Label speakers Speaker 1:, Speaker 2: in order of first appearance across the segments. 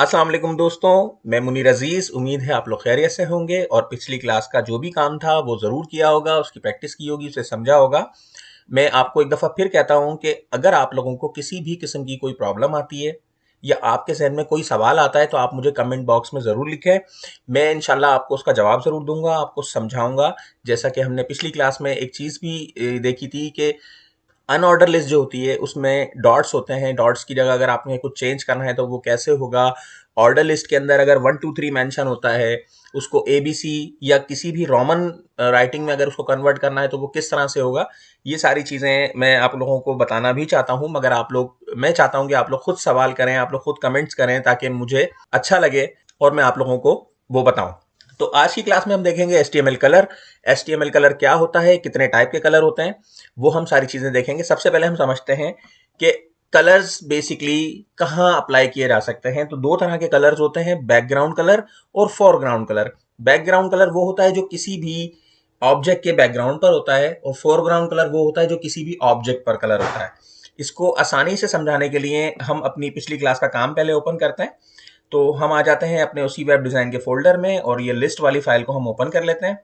Speaker 1: अस्सलाम वालेकुम दोस्तों, मैं मुनीर अजीज। उम्मीद है आप लोग खैरियत से होंगे और पिछली क्लास का जो भी काम था वो ज़रूर किया होगा, उसकी प्रैक्टिस की होगी, उसे समझा होगा। मैं आपको एक दफ़ा फिर कहता हूँ कि अगर आप लोगों को किसी भी किस्म की कोई प्रॉब्लम आती है या आपके जहन में कोई सवाल आता है तो आप मुझे कमेंट बॉक्स में ज़रूर लिखें। मैं इंशाल्लाह आपको उसका जवाब ज़रूर दूंगा, आपको समझाऊंगा। जैसा कि हमने पिछली क्लास में एक चीज़ भी देखी थी कि अनऑर्डर लिस्ट जो होती है उसमें डॉट्स होते हैं। डॉट्स की जगह अगर आपने कुछ चेंज करना है तो वो कैसे होगा। ऑर्डर लिस्ट के अंदर अगर 1 2 3 मेंशन होता है, उसको ABC या किसी भी रोमन राइटिंग में अगर उसको कन्वर्ट करना है तो वो किस तरह से होगा। ये सारी चीज़ें मैं आप लोगों को बताना भी चाहता हूँ, मगर मैं चाहता हूँ कि आप लोग खुद सवाल करें, आप लोग खुद कमेंट्स करें ताकि मुझे अच्छा लगे और मैं आप लोगों को वो बताऊं। तो आज की क्लास में हम देखेंगे HTML कलर। HTML कलर क्या होता है, कितने टाइप के कलर होते हैं, वो हम सारी चीजें देखेंगे। सबसे पहले हम समझते हैं कि कलर्स बेसिकली कहाँ अप्लाई किए जा सकते हैं। तो दो तरह के कलर्स होते हैं, बैकग्राउंड कलर और फोरग्राउंड कलर। बैकग्राउंड कलर वो होता है जो किसी भी ऑब्जेक्ट के बैकग्राउंड पर होता है और फोरग्राउंड कलर वो होता है जो किसी भी ऑब्जेक्ट पर कलर होता है। इसको आसानी से समझाने के लिए हम अपनी पिछली क्लास का काम पहले ओपन करते हैं। तो हम आ जाते हैं अपने उसी वेब डिज़ाइन के फोल्डर में और ये लिस्ट वाली फाइल को हम ओपन कर लेते हैं।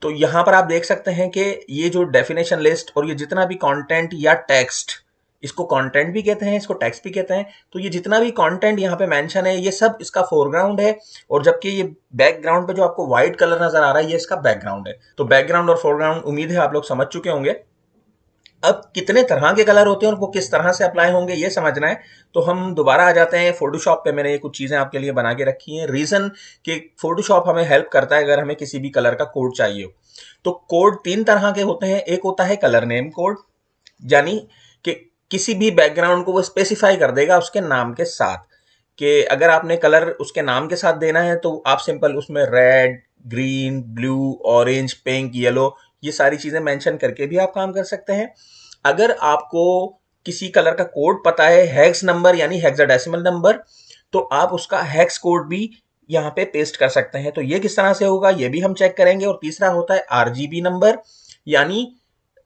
Speaker 1: तो यहाँ पर आप देख सकते हैं कि ये जो डेफिनेशन लिस्ट और ये जितना भी कंटेंट या टेक्स्ट, इसको कंटेंट भी कहते हैं, इसको टेक्स्ट भी कहते हैं। तो ये जितना भी कंटेंट यहाँ पे मेंशन है ये सब इसका फोरग्राउंड है, और जबकि ये बैकग्राउंड पे जो आपको व्हाइट कलर नजर आ रहा है ये इसका बैकग्राउंड है। तो बैकग्राउंड और फोरग्राउंड उम्मीद है आप लोग समझ चुके होंगे। अब कितने तरह के कलर होते हैं और वो किस तरह से अप्लाई होंगे ये समझना है। तो हम दोबारा आ जाते हैं फोटोशॉप पे। मैंने ये कुछ चीज़ें आपके लिए बना के रखी हैं। रीज़न कि फोटोशॉप हमें हेल्प करता है अगर हमें किसी भी कलर का कोड चाहिए हो। तो कोड तीन तरह के होते हैं। एक होता है कलर नेम कोड, यानी कि किसी भी बैकग्राउंड को वो स्पेसिफाई कर देगा उसके नाम के साथ, कि अगर आपने कलर उसके नाम के साथ देना है तो आप सिंपल उसमें red, green, blue, orange, pink, yellow, ये सारी चीज़ें मेंशन करके भी आप काम कर सकते हैं। अगर आपको किसी कलर का कोड पता है, हेक्स नंबर यानी हेक्साडेसिमल नंबर, तो आप उसका हेक्स कोड भी यहाँ पे पेस्ट कर सकते हैं। तो ये किस तरह से होगा ये भी हम चेक करेंगे। और तीसरा होता है RGB नंबर, यानी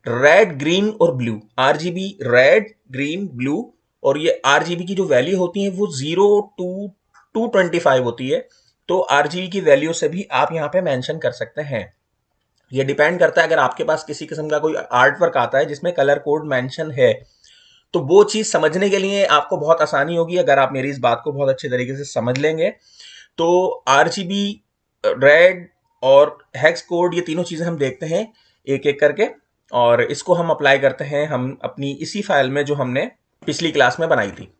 Speaker 1: रेड, ग्रीन और blue. RGB red, green, blue, और ये RGB की जो वैल्यू होती है वो 0 to 225 होती है। तो RGB की वैल्यू से भी आप यहाँ पे मेंशन कर सकते हैं। ये डिपेंड करता है, अगर आपके पास किसी किस्म का कोई आर्ट वर्क आता है जिसमें कलर कोड मेंशन है तो वो चीज समझने के लिए आपको बहुत आसानी होगी अगर आप मेरी इस बात को बहुत अच्छे तरीके से समझ लेंगे। तो RGB, रेड और हेक्स कोड, ये तीनों चीजें हम देखते हैं एक एक करके, और इसको हम अप्लाई करते हैं हम अपनी इसी फाइल में जो हमने पिछली क्लास में बनाई थी।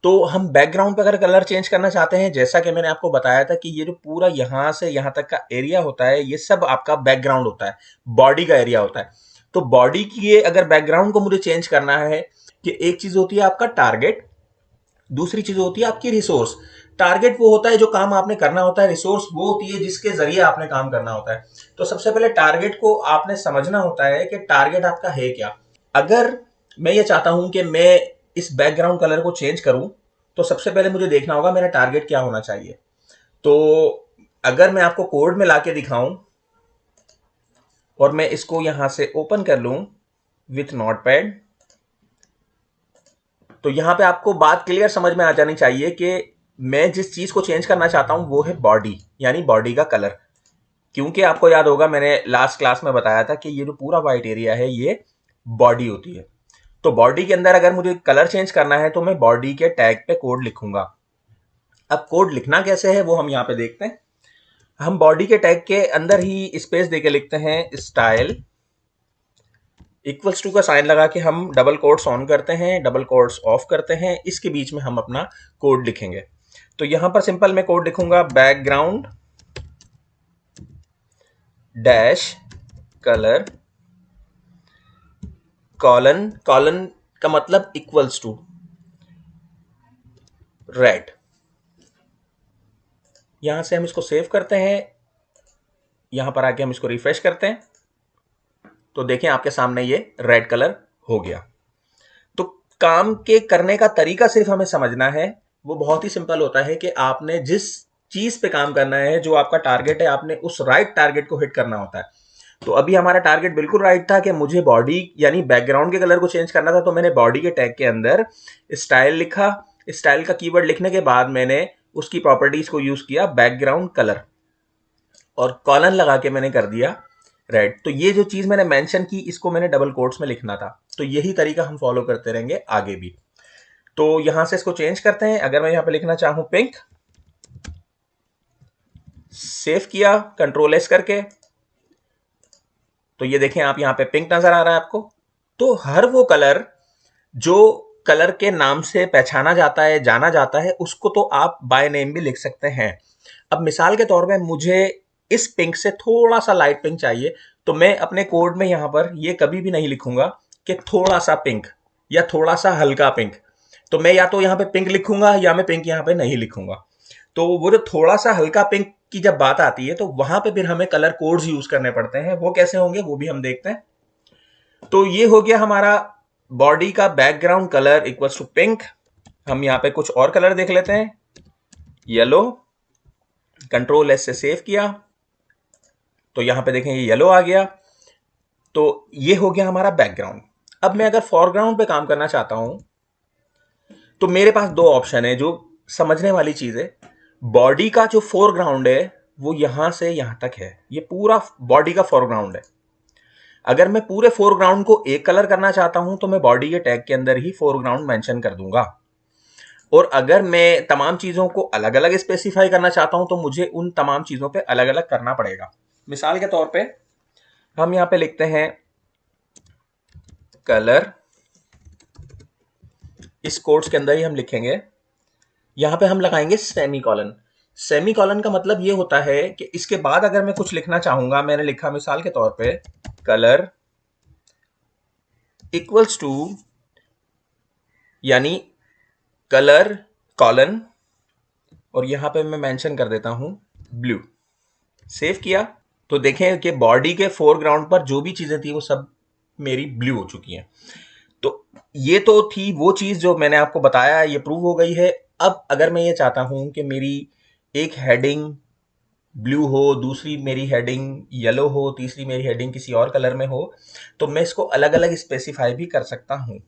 Speaker 1: तो हम बैकग्राउंड पे अगर कलर चेंज करना चाहते हैं, जैसा कि मैंने आपको बताया था कि ये जो पूरा यहाँ से यहाँ तक का एरिया होता है ये सब आपका बैकग्राउंड होता है, बॉडी का एरिया होता है। तो बॉडी की अगर बैकग्राउंड को मुझे चेंज करना है कि एक चीज होती है आपका टारगेट, दूसरी चीज होती है आपकी रिसोर्स। टारगेट वो होता है जो काम आपने करना होता है, रिसोर्स वो होती है जिसके जरिए आपने काम करना होता है। तो सबसे पहले टारगेट को आपने समझना होता है कि टारगेट आपका है क्या। अगर मैं ये चाहता हूं कि मैं इस बैकग्राउंड कलर को चेंज करूं तो सबसे पहले मुझे देखना होगा मेरा टारगेट क्या होना चाहिए। तो अगर मैं आपको कोड में लाके दिखाऊं और मैं इसको यहां से ओपन कर लूं विथ नोटपैड, तो यहां पे आपको बात क्लियर समझ में आ जानी चाहिए कि मैं जिस चीज को चेंज करना चाहता हूं वो है बॉडी, यानी बॉडी का कलर। क्योंकि आपको याद होगा मैंने लास्ट क्लास में बताया था कि ये जो पूरा व्हाइट एरिया है ये बॉडी होती है। तो बॉडी के अंदर अगर मुझे कलर चेंज करना है तो मैं बॉडी के टैग पे कोड लिखूंगा। अब कोड लिखना कैसे है वो हम यहाँ पे देखते हैं। हम बॉडी के टैग के अंदर ही स्पेस देके लिखते हैं स्टाइल इक्वल्स टू का साइन लगा के हम डबल कोट्स ऑन करते हैं, डबल कोट्स ऑफ करते हैं, इसके बीच में हम अपना कोड लिखेंगे। तो यहां पर सिंपल मैं कोड लिखूंगा background dash colour colon, colon का मतलब इक्वल्स टू रेड। यहां से हम इसको सेव करते हैं, यहां पर आके हम इसको रिफ्रेश करते हैं तो देखें आपके सामने ये रेड कलर हो गया। तो काम के करने का तरीका सिर्फ हमें समझना है, वो बहुत ही सिंपल होता है कि आपने जिस चीज पे काम करना है, जो आपका टारगेट है, आपने उस राइट टारगेट को हिट करना होता है। तो अभी हमारा टारगेट बिल्कुल राइट था कि मुझे बॉडी यानी बैकग्राउंड के कलर को चेंज करना था। तो मैंने बॉडी के टैग के अंदर स्टाइल लिखा स्टाइल का कीवर्ड लिखने के बाद मैंने उसकी प्रॉपर्टीज को यूज किया बैकग्राउंड कलर और कॉलन लगा के मैंने कर दिया रेड। तो ये जो चीज मैंने मेंशन की इसको मैंने डबल कोट्स में लिखना था। तो यही तरीका हम फॉलो करते रहेंगे आगे भी। तो यहां से इसको चेंज करते हैं। अगर मैं यहां पे लिखना चाहूं पिंक, सेव किया कंट्रोल एस करके, तो ये देखें आप यहां पे पिंक नजर आ रहा है आपको। तो हर वो कलर जो कलर के नाम से पहचाना जाता है, जाना जाता है, उसको तो आप बाय नेम भी लिख सकते हैं। अब मिसाल के तौर पे मुझे इस पिंक से थोड़ा सा लाइट पिंक चाहिए, तो मैं अपने कोड में यहां पर ये कभी भी नहीं लिखूंगा कि थोड़ा सा पिंक या थोड़ा सा हल्का पिंक। तो मैं या तो यहां पे पिंक लिखूंगा या मैं पिंक यहां पे नहीं लिखूंगा। तो वो जो थोड़ा सा हल्का पिंक की जब बात आती है तो वहां पे फिर हमें कलर कोड्स यूज करने पड़ते हैं। वो कैसे होंगे वो भी हम देखते हैं। तो ये हो गया हमारा बॉडी का background colour equals to pink. हम यहां पे कुछ और कलर देख लेते हैं। येलो, कंट्रोल एस से सेव किया, तो यहां पे देखें ये येलो आ गया। तो ये हो गया हमारा बैकग्राउंड। अब मैं अगर फोरग्राउंड पे काम करना चाहता हूं तो मेरे पास दो ऑप्शन है जो समझने वाली चीज है। बॉडी का जो फोरग्राउंड है वो यहां से यहां तक है, ये पूरा बॉडी का फोरग्राउंड है। अगर मैं पूरे फोरग्राउंड को एक कलर करना चाहता हूं तो मैं बॉडी के टैग के अंदर ही फोरग्राउंड मेंशन कर दूंगा। और अगर मैं तमाम चीजों को अलग अलग स्पेसिफाई करना चाहता हूं तो मुझे उन तमाम चीजों पे अलग अलग करना पड़ेगा। मिसाल के तौर पे हम यहां पे लिखते हैं कलर, इस कोट्स के अंदर ही हम लिखेंगे। यहां पे हम लगाएंगे सेमी कॉलन। सेमी कॉलन का मतलब ये होता है कि इसके बाद अगर मैं कुछ लिखना चाहूंगा, मैंने लिखा मिसाल के तौर पे कलर इक्वल्स टू, यानी कलर कॉलन, और यहां पे मैं मेंशन कर देता हूं ब्लू। सेव किया तो देखें कि बॉडी के फोरग्राउंड पर जो भी चीजें थी वो सब मेरी ब्लू हो चुकी हैं। तो ये तो थी वो चीज जो मैंने आपको बताया, ये प्रूव हो गई है। अब अगर मैं ये चाहता हूं कि मेरी एक हेडिंग ब्लू हो, दूसरी मेरी हेडिंग येलो हो, तीसरी मेरी हेडिंग किसी और कलर में हो, तो मैं इसको अलग अलग स्पेसिफाई भी कर सकता हूं।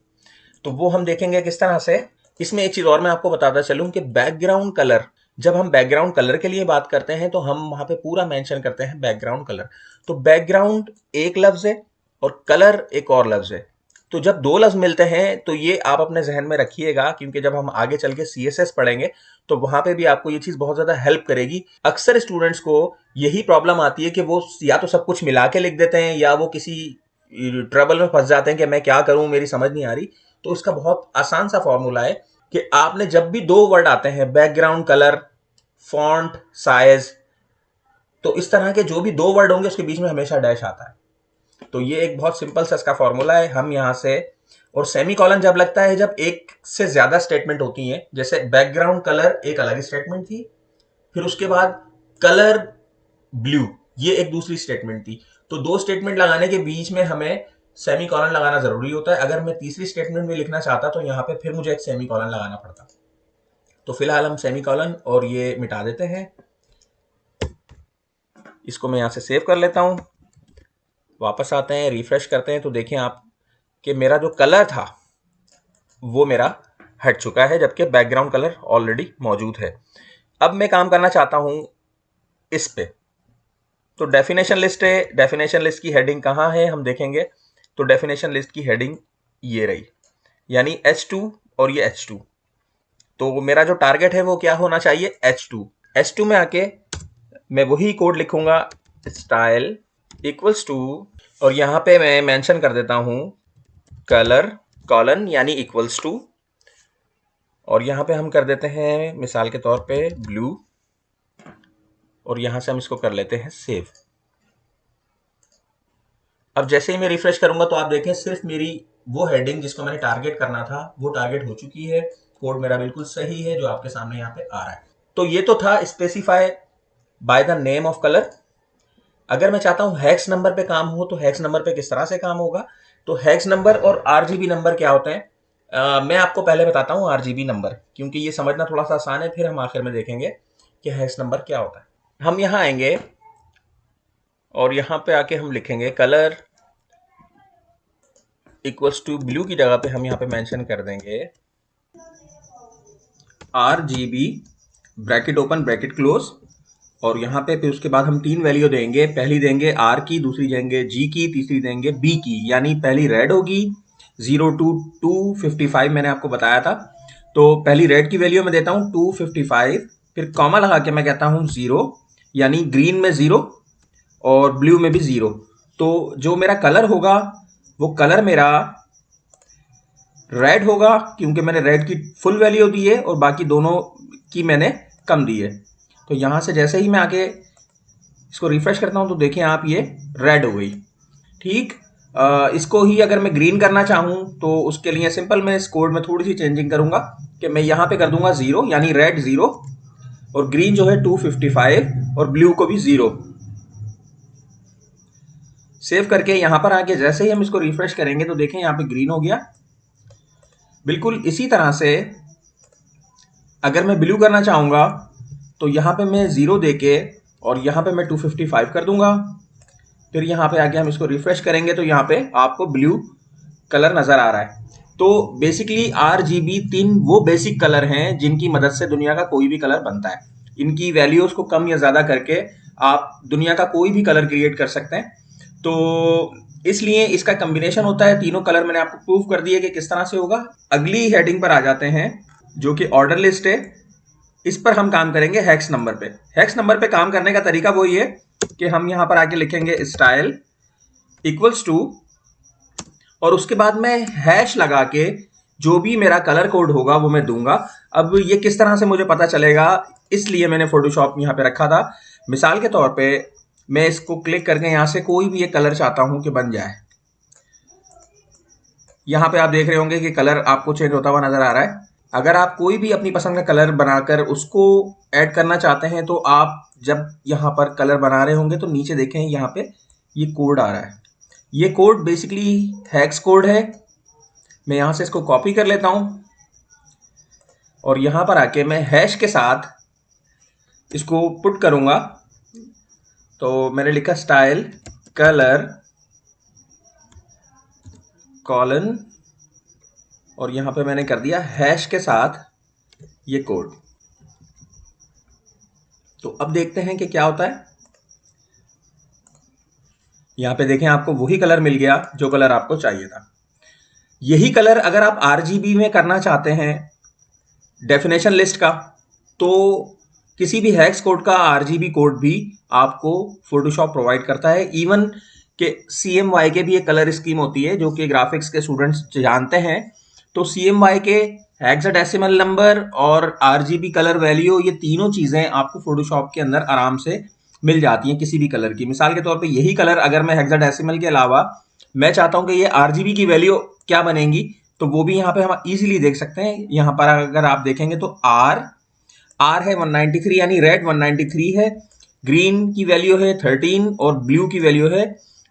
Speaker 1: तो वो हम देखेंगे किस तरह से। इसमें एक चीज और मैं आपको बताता चलूं कि बैकग्राउंड कलर, जब हम बैकग्राउंड कलर के लिए बात करते हैं तो हम वहां पे पूरा मेंशन करते हैं बैकग्राउंड कलर। तो बैकग्राउंड एक लफ्ज है और कलर एक और लफ्ज है। तो जब दो लफ्ज मिलते हैं तो ये आप अपने जहन में रखिएगा, क्योंकि जब हम आगे चल के CSS पढ़ेंगे तो वहां पे भी आपको ये चीज बहुत ज्यादा हेल्प करेगी। अक्सर स्टूडेंट्स को यही प्रॉब्लम आती है कि वो या तो सब कुछ मिला के लिख देते हैं या वो किसी ट्रबल में फंस जाते हैं कि मैं क्या करूं, मेरी समझ नहीं आ रही। तो इसका बहुत आसान सा फॉर्मूला है कि आपने जब भी दो वर्ड आते हैं बैकग्राउंड कलर, फॉन्ट, साइज, तो इस तरह के जो भी दो वर्ड होंगे उसके बीच में हमेशा डैश आता है। तो ये एक बहुत सिंपल सा इसका फॉर्मूला है। हम यहां से, और सेमी कॉलन जब लगता है जब एक से ज्यादा स्टेटमेंट होती हैं, जैसे बैकग्राउंड कलर एक अलग स्टेटमेंट थी, फिर उसके बाद कलर ब्लू ये एक दूसरी स्टेटमेंट थी। तो दो स्टेटमेंट लगाने के बीच में हमें सेमी कॉलन लगाना जरूरी होता है। अगर मैं तीसरी स्टेटमेंट में लिखना चाहता तो यहां पे फिर मुझे एक सेमी कॉलन लगाना पड़ता। तो फिलहाल हम सेमी कॉलन और ये मिटा देते हैं। इसको मैं यहां से सेव कर लेता हूं। वापस आते हैं, रिफ्रेश करते हैं, तो देखें आप कि मेरा जो कलर था वो मेरा हट चुका है, जबकि बैकग्राउंड कलर ऑलरेडी मौजूद है। अब मैं काम करना चाहता हूं इस पे। तो डेफिनेशन लिस्ट है, डेफिनेशन लिस्ट की हेडिंग कहां है हम देखेंगे। तो डेफिनेशन लिस्ट की हेडिंग ये रही, यानी H2 और ये H2। तो मेरा जो टारगेट है वो क्या होना चाहिए, H2। H2 में आके मैं वही कोड लिखूंगा, स्टाइल इक्वल्स टू, और यहां पे मैं मेंशन कर देता हूं कलर कॉलन यानी इक्वल्स टू, और यहां पे हम कर देते हैं मिसाल के तौर पे ब्लू, और यहां से हम इसको कर लेते हैं सेव। अब जैसे ही मैं रिफ्रेश करूंगा तो आप देखें सिर्फ मेरी वो हेडिंग जिसको मैंने टारगेट करना था वो टारगेट हो चुकी है। कोड मेरा बिल्कुल सही है जो आपके सामने यहाँ पे आ रहा है। तो ये तो था specify by the name of colour. अगर मैं चाहता हूं हेक्स नंबर पे काम हो तो हेक्स नंबर पे किस तरह से काम होगा। तो हेक्स नंबर और RGB नंबर क्या होते हैं, मैं आपको पहले बताता हूं RGB नंबर, क्योंकि ये समझना थोड़ा सा आसान है, फिर हम आखिर में देखेंगे कि हेक्स नंबर क्या होता है। हम यहां आएंगे और यहां पे आके हम लिखेंगे कलर इक्वल्स टू ब्लू की जगह पे हम यहां पे मेंशन कर देंगे RGB bracket open bracket close, और यहाँ पे फिर उसके बाद हम 3 वैल्यू देंगे। पहली देंगे R की, दूसरी देंगे G की, तीसरी देंगे B की। यानी पहली रेड होगी 0 to 255 मैंने आपको बताया था। तो पहली रेड की वैल्यू मैं देता हूँ 255, फिर कॉमा लगा के मैं कहता हूँ 0, यानी ग्रीन में 0 और ब्लू में भी 0। तो जो मेरा कलर होगा वो कलर मेरा रेड होगा, क्योंकि मैंने रेड की फुल वैल्यू दी है और बाकी दोनों की मैंने कम दी है। तो यहां से जैसे ही मैं आगे इसको रिफ्रेश करता हूं तो देखें आप, ये रेड हो गई। ठीक, इसको ही अगर मैं ग्रीन करना चाहूं तो उसके लिए सिंपल मैं इस कोड में थोड़ी सी चेंजिंग करूंगा कि मैं यहां पे कर दूंगा 0, यानी रेड 0 और ग्रीन जो है 255 और ब्लू को भी 0। सेव करके यहां पर आके जैसे ही हम इसको रिफ्रेश करेंगे तो देखें यहां पे ग्रीन हो गया। बिल्कुल इसी तरह से अगर मैं ब्लू करना चाहूंगा तो यहां पे मैं 0 देके और यहां पे मैं 255 कर दूंगा। फिर यहां पे आके हम इसको रिफ्रेश करेंगे तो यहां पे आपको ब्लू कलर नजर आ रहा है। तो बेसिकली RGB 3 वो बेसिक कलर हैं जिनकी मदद से दुनिया का कोई भी कलर बनता है। इनकी वैल्यूज को कम या ज्यादा करके आप दुनिया का कोई भी कलर क्रिएट कर सकते हैं। तो इसलिए इसका कॉम्बिनेशन होता है, तीनों कलर मैंने आपको प्रूव कर दिए कि किस तरह से होगा। अगली हेडिंग पर आ जाते हैं जो कि ऑर्डर लिस्ट है। इस पर हम काम करेंगे हेक्स नंबर पे। हेक्स नंबर पे काम करने का तरीका वही है कि हम यहां पर आके लिखेंगे स्टाइल इक्वल्स टू, और उसके बाद मैं हैश लगा के जो भी मेरा कलर कोड होगा वो मैं दूंगा। अब ये किस तरह से मुझे पता चलेगा, इसलिए मैंने फोटोशॉप यहां पे रखा था। मिसाल के तौर पे मैं इसको क्लिक करके यहां से कोई भी एक कलर चाहता हूं कि बन जाए। यहां पे आप देख रहे होंगे कि कलर आपको चेंज होता हुआ नजर आ रहा है। अगर आप कोई भी अपनी पसंद का कलर बनाकर उसको ऐड करना चाहते हैं तो आप जब यहां पर कलर बना रहे होंगे तो नीचे देखें यहां पे ये कोड आ रहा है। ये कोड बेसिकली हैक्स कोड है। मैं यहां से इसको कॉपी कर लेता हूं और यहां पर आके मैं हैश के साथ इसको पुट करूंगा। तो मैंने लिखा स्टाइल कलर कॉलन और यहां पे मैंने कर दिया हैश के साथ ये कोड। तो अब देखते हैं कि क्या होता है। यहां पे देखें आपको वही कलर मिल गया जो कलर आपको चाहिए था। यही कलर अगर आप RGB में करना चाहते हैं डेफिनेशन लिस्ट का, तो किसी भी हैक्स कोड का RGB कोड भी आपको फोटोशॉप प्रोवाइड करता है। इवन के CMY के भी एक कलर स्कीम होती है जो कि ग्राफिक्स के स्टूडेंट्स जानते हैं। तो CMY के हेक्साडेसिमल नंबर और RGB कलर वैल्यू, ये तीनों चीजें आपको फोटोशॉप के अंदर आराम से मिल जाती हैं किसी भी कलर की। मिसाल के तौर पे यही कलर अगर मैं हेक्साडेसिमल के अलावा मैं चाहता हूं कि ये RGB की वैल्यू क्या बनेगी, तो वो भी यहाँ पे हम इजीली देख सकते हैं। यहाँ पर अगर आप देखेंगे तो आर है 193, यानी रेड 193 है, ग्रीन की वैल्यू है 13 और ब्लू की वैल्यू है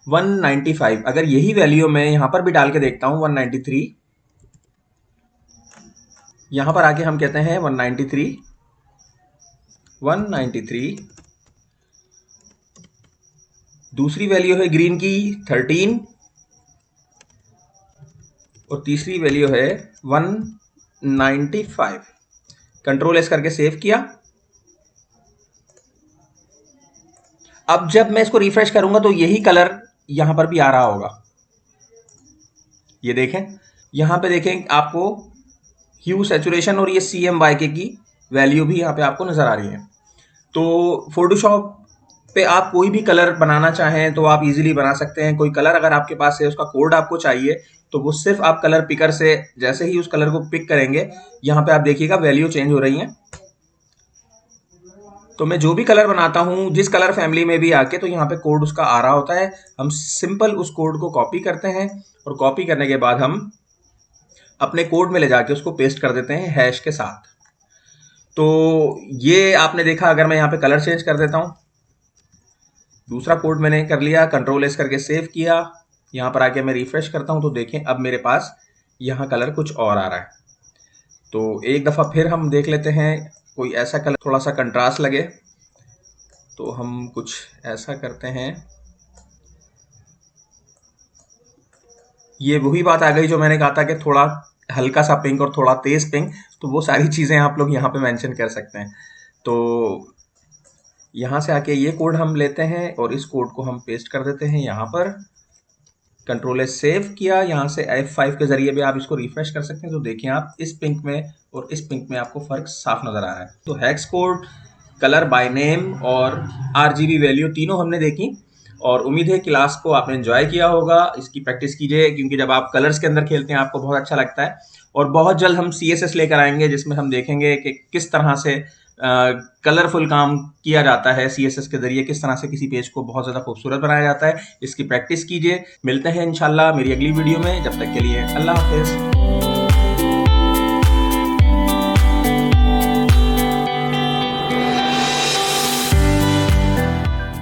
Speaker 1: 195। अगर यही वैल्यू मैं यहां पर भी डाल के देखता हूं 193, यहां पर आके हम कहते हैं 193 दूसरी वैल्यू है ग्रीन की 13 और तीसरी वैल्यू है 195। कंट्रोल एस करके सेव किया। अब जब मैं इसको रिफ्रेश करूंगा तो यही कलर यहां पर भी आ रहा होगा। ये देखें, यहां पे देखें आपको ह्यू सैचुरेशन और ये CMYK की वैल्यू भी यहां पे आपको नजर आ रही है। तो फोटोशॉप पे आप कोई भी कलर बनाना चाहें तो आप इजीली बना सकते हैं। कोई कलर अगर आपके पास है, उसका कोड आपको चाहिए, तो वो सिर्फ आप कलर पिकर से जैसे ही उस कलर को पिक करेंगे, यहां पे आप देखिएगा वैल्यू चेंज हो रही है। तो मैं जो भी कलर बनाता हूं जिस कलर फैमिली में भी आके, तो यहाँ पे कोड उसका आ रहा होता है। हम सिंपल उस कोड को कॉपी करते हैं और कॉपी करने के बाद हम अपने कोड में ले जाके उसको पेस्ट कर देते हैं हैश के साथ। तो ये आपने देखा। अगर मैं यहाँ पे कलर चेंज कर देता हूं, दूसरा कोड मैंने कर लिया, कंट्रोल एस करके सेव किया, यहां पर आके मैं रिफ्रेश करता हूं तो देखें अब मेरे पास यहाँ कलर कुछ और आ रहा है। तो एक दफा फिर हम देख लेते हैं कोई ऐसा कलर थोड़ा सा कंट्रास्ट लगे, तो हम कुछ ऐसा करते हैं। ये वही बात आ गई जो मैंने कहा था कि थोड़ा हल्का सा पिंक और थोड़ा तेज पिंक, तो वो सारी चीज़ें आप लोग यहाँ पे मेंशन कर सकते हैं। तो यहाँ से आके ये कोड हम लेते हैं और इस कोड को हम पेस्ट कर देते हैं यहाँ पर। कंट्रोल एस सेव किया, यहाँ से F5 के जरिए भी आप इसको रिफ्रेश कर सकते हैं। तो देखिए आप इस पिंक में और इस पिंक में आपको फर्क साफ नजर आ रहा है। तो hex code, colour by name और RGB वैल्यू तीनों हमने देखी, और उम्मीद है क्लास को आपने एंजॉय किया होगा। इसकी प्रैक्टिस कीजिए, क्योंकि जब आप कलर्स के अंदर खेलते हैं आपको बहुत अच्छा लगता है। और बहुत जल्द हम CSS लेकर आएंगे, जिसमें हम देखेंगे कि किस तरह से कलरफुल काम किया जाता है। CSS के जरिए किस तरह से किसी पेज को बहुत ज़्यादा खूबसूरत बनाया जाता है। इसकी प्रैक्टिस कीजिए। मिलते हैं इंशाल्लाह मेरी अगली वीडियो में। जब तक के लिए अल्लाह हाफिज़।